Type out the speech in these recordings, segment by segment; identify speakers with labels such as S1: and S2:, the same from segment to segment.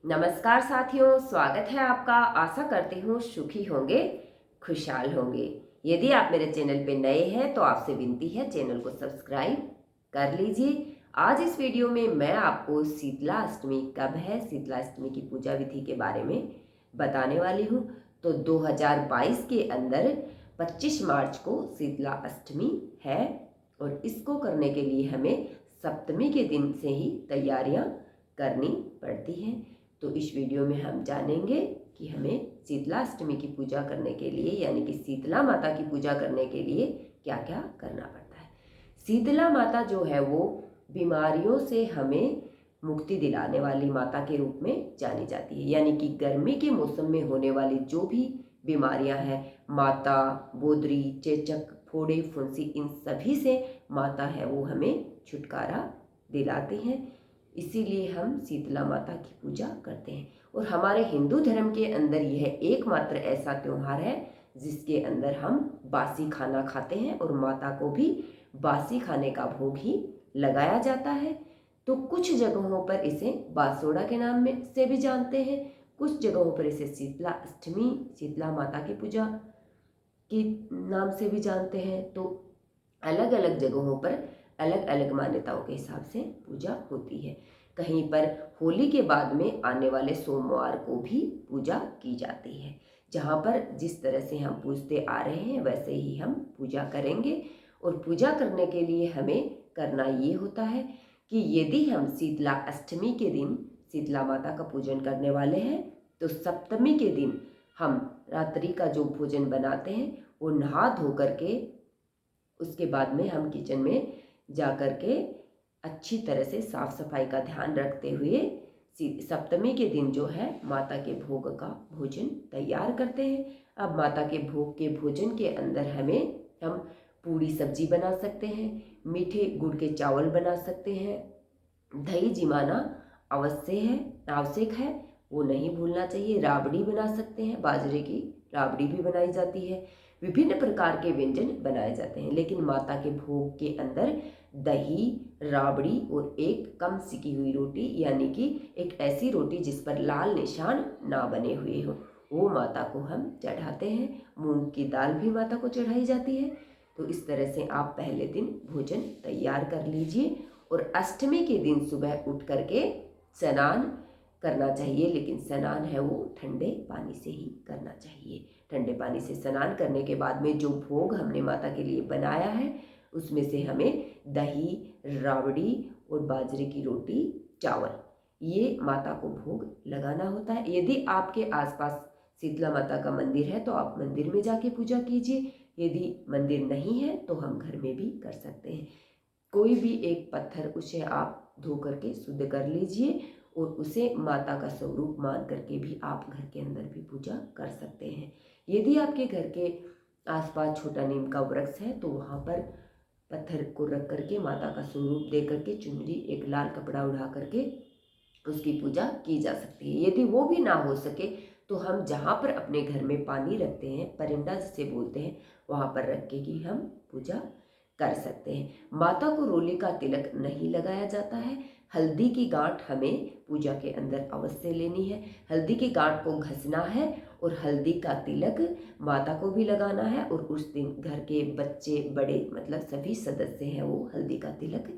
S1: नमस्कार साथियों, स्वागत है आपका। आशा करती हूँ सुखी होंगे, खुशहाल होंगे। यदि आप मेरे चैनल पे नए हैं तो आपसे विनती है चैनल को सब्सक्राइब कर लीजिए। आज इस वीडियो में मैं आपको शीतला अष्टमी कब है, शीतला अष्टमी की पूजा विधि के बारे में बताने वाली हूँ। तो 2022 के अंदर 25 मार्च को शीतला अष्टमी है और इसको करने के लिए हमें सप्तमी के दिन से ही तैयारियां करनी पड़ती हैं। तो इस वीडियो में हम जानेंगे कि हमें शीतला अष्टमी की पूजा करने के लिए यानी कि शीतला माता की पूजा करने के लिए क्या क्या करना पड़ता है। शीतला माता जो है वो बीमारियों से हमें मुक्ति दिलाने वाली माता के रूप में जानी जाती है। यानी कि गर्मी के मौसम में होने वाली जो भी बीमारियां हैं, माता, बोदरी, चेचक, फोड़े, फुंसी, इन सभी से माता है वो हमें छुटकारा दिलाती हैं। इसीलिए हम शीतला माता की पूजा करते हैं। और हमारे हिंदू धर्म के अंदर यह एकमात्र ऐसा त्यौहार है जिसके अंदर हम बासी खाना खाते हैं और माता को भी बासी खाने का भोग ही लगाया जाता है। तो कुछ जगहों पर इसे बासोड़ा के नाम में से भी जानते हैं, कुछ जगहों पर इसे शीतला अष्टमी, शीतला माता की पूजा के नाम से भी जानते हैं। तो अलग अलग जगहों पर अलग अलग मान्यताओं के हिसाब से पूजा होती है। कहीं पर होली के बाद में आने वाले सोमवार को भी पूजा की जाती है। जहाँ पर जिस तरह से हम पूजते आ रहे हैं वैसे ही हम पूजा करेंगे। और पूजा करने के लिए हमें करना ये होता है कि यदि हम शीतला अष्टमी के दिन शीतला माता का पूजन करने वाले हैं तो सप्तमी के दिन हम रात्रि का जो भोजन बनाते हैं वो नहा धो करके उसके बाद में हम किचन में जा कर के अच्छी तरह से साफ सफाई का ध्यान रखते हुए सप्तमी के दिन जो है माता के भोग का भोजन तैयार करते हैं। अब माता के भोग के भोजन के अंदर हम पूरी सब्जी बना सकते हैं, मीठे गुड़ के चावल बना सकते हैं, दही जिमाना आवश्यक है, वो नहीं भूलना चाहिए। राबड़ी बना सकते हैं, बाजरे की राबड़ी भी बनाई जाती है। विभिन्न प्रकार के व्यंजन बनाए जाते हैं, लेकिन माता के भोग के अंदर दही, राबड़ी और एक कम सिकी हुई रोटी यानी कि एक ऐसी रोटी जिस पर लाल निशान ना बने हुए हो वो माता को हम चढ़ाते हैं। मूंग की दाल भी माता को चढ़ाई जाती है। तो इस तरह से आप पहले दिन भोजन तैयार कर लीजिए। और अष्टमी के दिन सुबह उठ करके स्नान करना चाहिए, लेकिन स्नान है वो ठंडे पानी से ही करना चाहिए। ठंडे पानी से स्नान करने के बाद में जो भोग हमने माता के लिए बनाया है उसमें से हमें दही, राबड़ी और बाजरे की रोटी, चावल, ये माता को भोग लगाना होता है। यदि आपके आसपास शीतला माता का मंदिर है तो आप मंदिर में जाके पूजा कीजिए। यदि मंदिर नहीं है तो हम घर में भी कर सकते हैं। कोई भी एक पत्थर उसे आप धो करके शुद्ध कर लीजिए और उसे माता का स्वरूप मान करके भी आप घर के अंदर भी पूजा कर सकते हैं। यदि आपके घर के आसपास छोटा नीम का वृक्ष है तो वहाँ पर पत्थर को रख करके माता का स्वरूप दे करके चुनरी, एक लाल कपड़ा उड़ा करके उसकी पूजा की जा सकती है। यदि वो भी ना हो सके तो हम जहाँ पर अपने घर में पानी रखते हैं, परिंदा जिसे बोलते हैं, वहाँ पर रख के ही हम पूजा कर सकते हैं। माता को रोली का तिलक नहीं लगाया जाता है। हल्दी की गांठ हमें पूजा के अंदर अवश्य लेनी है। हल्दी की गांठ को घसना है और हल्दी का तिलक माता को भी लगाना है। और उस दिन घर के बच्चे, बड़े, मतलब सभी सदस्य हैं वो हल्दी का तिलक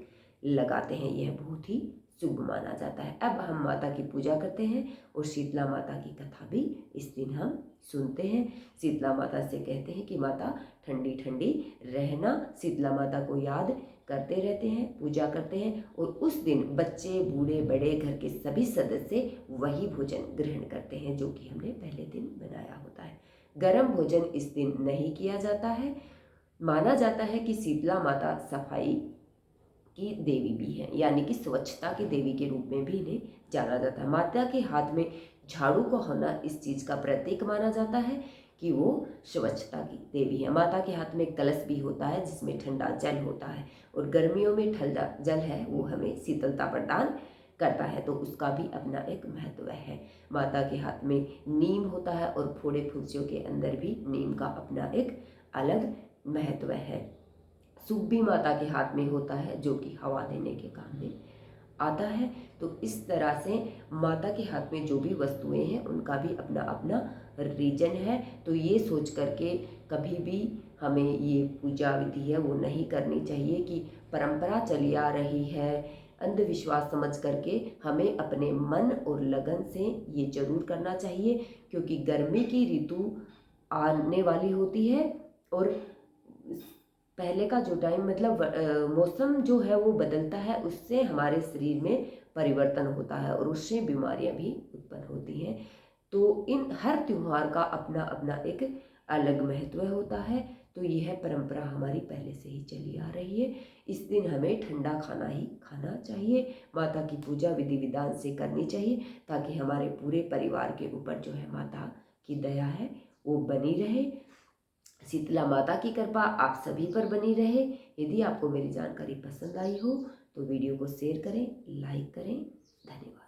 S1: लगाते हैं। यह बहुत ही शुभ माना जाता है। अब हम माता की पूजा करते हैं और शीतला माता की कथा भी इस दिन हम सुनते हैं। शीतला माता से कहते हैं कि माता ठंडी ठंडी रहना। शीतला माता को याद करते रहते हैं, पूजा करते हैं। और उस दिन बच्चे, बूढ़े, बड़े, घर के सभी सदस्य वही भोजन ग्रहण करते हैं जो कि हमने पहले दिन बनाया होता है। गर्म भोजन इस दिन नहीं किया जाता है। माना जाता है कि शीतला माता सफाई की देवी भी है, यानी कि स्वच्छता की देवी के रूप में भी इन्हें जाना जाता है। माता के हाथ में झाड़ू का होना इस चीज़ का प्रतीक माना जाता है कि वो स्वच्छता की देवी है। माता के हाथ में कलश भी होता है जिसमें ठंडा जल होता है और गर्मियों में ठंडा जल है वो हमें शीतलता प्रदान करता है, तो उसका भी अपना एक महत्व है। माता के हाथ में नीम होता है और फोड़े फुंसियों के अंदर भी नीम का अपना एक अलग महत्व है। सूप भी माता के हाथ में होता है जो कि हवा देने के काम में आता है। तो इस तरह से माता के हाथ में जो भी वस्तुएं हैं उनका भी अपना अपना रीजन है। तो ये सोच करके कभी भी हमें ये पूजा विधि है वो नहीं करनी चाहिए कि परंपरा चली आ रही है, अंधविश्वास समझ करके हमें अपने मन और लगन से ये जरूर करना चाहिए, क्योंकि गर्मी की ऋतु आने वाली होती है और पहले का जो टाइम मतलब मौसम जो है वो बदलता है, उससे हमारे शरीर में परिवर्तन होता है और उससे बीमारियां भी उत्पन्न होती हैं। तो इन हर त्योहार का अपना अपना एक अलग महत्व होता है। तो यह परंपरा हमारी पहले से ही चली आ रही है। इस दिन हमें ठंडा खाना ही खाना चाहिए, माता की पूजा विधि विधान से करनी चाहिए, ताकि हमारे पूरे परिवार के ऊपर जो है माता की दया है वो बनी रहे। शीतला माता की कृपा आप सभी पर बनी रहे। यदि आपको मेरी जानकारी पसंद आई हो तो वीडियो को शेयर करें, लाइक करें। धन्यवाद।